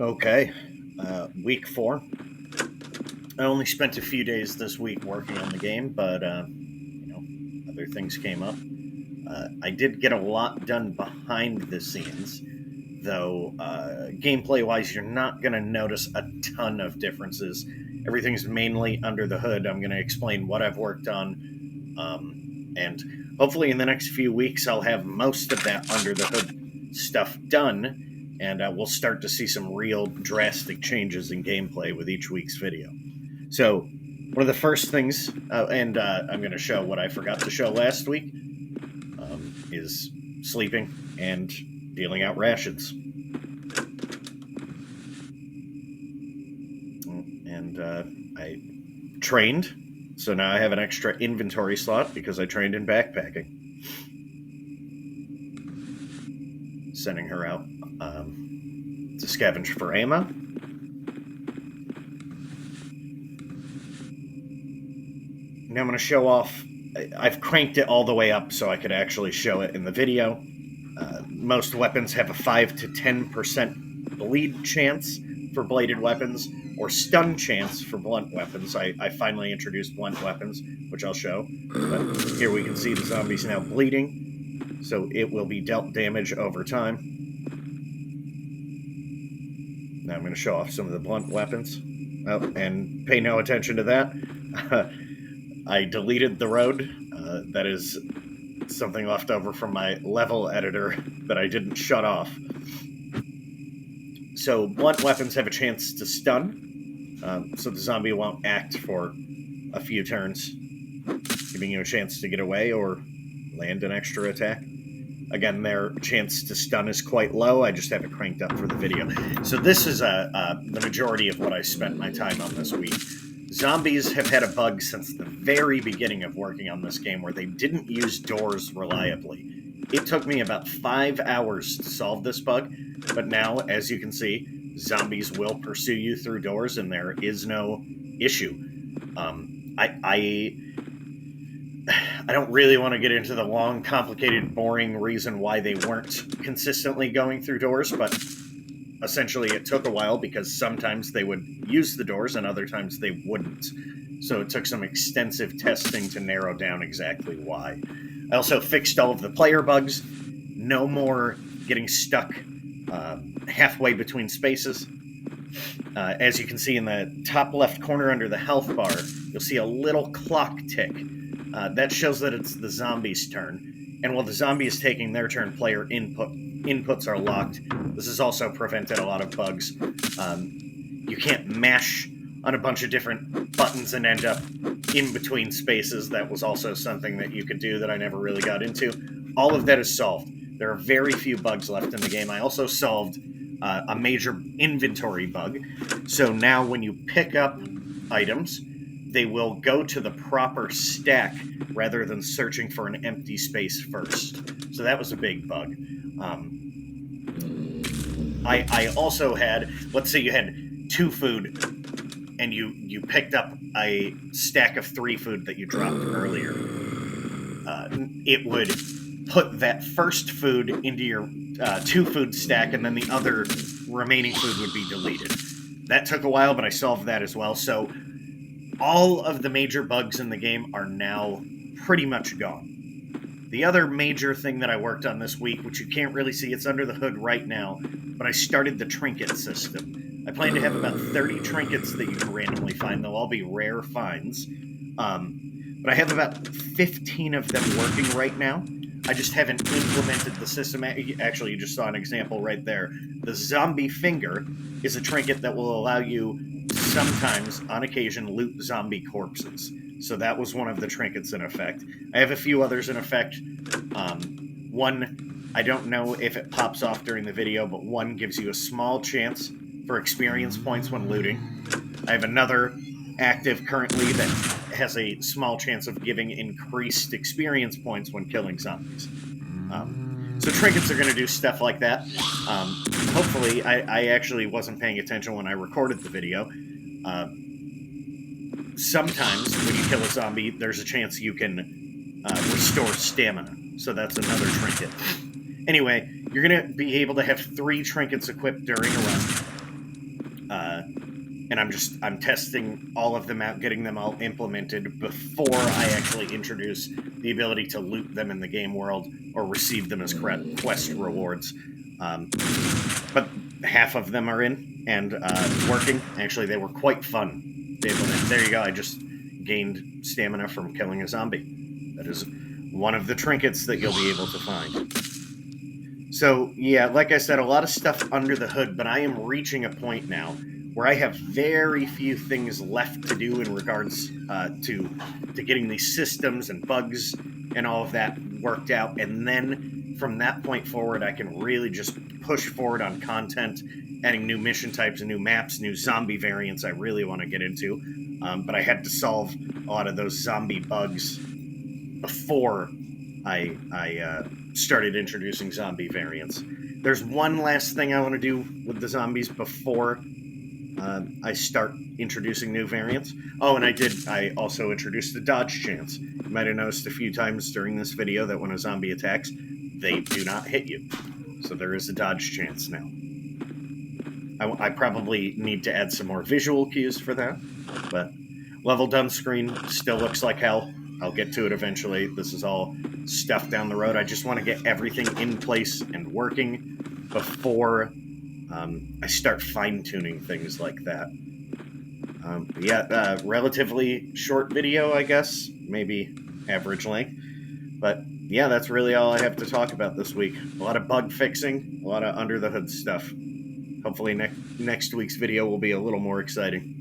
Okay, week 4. I only spent a few days this week working on the game, but other things came up. I did get a lot done behind the scenes, though. Gameplay-wise, you're not going to notice a ton of differences. Everything's mainly under the hood. I'm going to explain what I've worked on, and hopefully, in the next few weeks, I'll have most of that under the hood stuff done. And we'll start to see some real drastic changes in gameplay with each week's video. So, one of the first things, and I'm going to show what I forgot to show last week, is sleeping and dealing out rations. And I trained, so now I have an extra inventory slot because I trained in backpacking. Sending her out to scavenge for ammo. Now I'm going to show off. I've cranked it all the way up so I could actually show it in the video. Most weapons have a 5 to 10% bleed chance for bladed weapons, or stun chance for blunt weapons. I finally introduced blunt weapons, which I'll show. But here we can see the zombies now bleeding, so it will be dealt damage over time. Now I'm going to show off some of the blunt weapons. Oh, and pay no attention to that. I deleted the road. That is something left over from my level editor that I didn't shut off. So blunt weapons have a chance to stun, so the zombie won't act for a few turns, giving you a chance to get away or land an extra attack. Again, their chance to stun is quite low. I just have it cranked up for the video. So this is the majority of what I spent my time on this week. Zombies have had a bug since the very beginning of working on this game where they didn't use doors reliably. It took me about 5 hours to solve this bug, but now, as you can see, zombies will pursue you through doors and there is no issue. I don't really want to get into the long, complicated, boring reason why they weren't consistently going through doors, but essentially it took a while because sometimes they would use the doors and other times they wouldn't. So it took some extensive testing to narrow down exactly why. I also fixed all of the player bugs. No more getting stuck halfway between spaces. As you can see in the top left corner under the health bar, you'll see a little clock tick. That shows that it's the zombie's turn. And while the zombie is taking their turn, player inputs are locked. This has also prevented a lot of bugs. You can't mash on a bunch of different buttons and end up in between spaces. That was also something that you could do that I never really got into. All of that is solved. There are very few bugs left in the game. I also solved a major inventory bug. So now when you pick up items, they will go to the proper stack rather than searching for an empty space first. So that was a big bug. I also had, let's say you had 2 food and you picked up a stack of 3 food that you dropped earlier. It would put that first food into your 2 food stack, and then the other remaining food would be deleted. That took a while, but I solved that as well. So all of the major bugs in the game are now pretty much gone. The other major thing that I worked on this week, which you can't really see, it's under the hood right now, but I started the trinket system. I plan to have about 30 trinkets that you can randomly find. They'll all be rare finds. But I have about 15 of them working right now. I just haven't implemented the system. Actually, you just saw an example right there. The zombie finger is a trinket that will allow you to sometimes, on occasion, loot zombie corpses. So that was one of the trinkets in effect. I have a few others in effect. One, I don't know if it pops off during the video, but one gives you a small chance for experience points when looting. I have another active currently that has a small chance of giving increased experience points when killing zombies. So trinkets are going to do stuff like that. Hopefully, I actually wasn't paying attention when I recorded the video. Sometimes when you kill a zombie, there's a chance you can restore stamina. So that's another trinket. Anyway, you're going to be able to have 3 trinkets equipped during a run. And I'm testing all of them out, getting them all implemented before I actually introduce the ability to loot them in the game world or receive them as quest rewards. But half of them are in and working. Actually, they were quite fun to implement. There you go. I just gained stamina from killing a zombie. That is one of the trinkets that you'll be able to find. So, yeah, like I said, a lot of stuff under the hood, but I am reaching a point now where I have very few things left to do in regards to getting these systems and bugs and all of that worked out. And then from that point forward, I can really just push forward on content, adding new mission types and new maps, new zombie variants I really want to get into. But I had to solve a lot of those zombie bugs before I started introducing zombie variants. There's one last thing I want to do with the zombies before I start introducing new variants. Oh, and I also introduced the dodge chance. You might have noticed a few times during this video that when a zombie attacks, they do not hit you. So there is a dodge chance now. I probably need to add some more visual cues for that, but level done screen still looks like hell. I'll get to it eventually. This is all stuff down the road. I just want to get everything in place and working before I start fine-tuning things like that. Relatively short video, I guess. Maybe average length. But yeah, that's really all I have to talk about this week. A lot of bug fixing, a lot of under-the-hood stuff. Hopefully next week's video will be a little more exciting.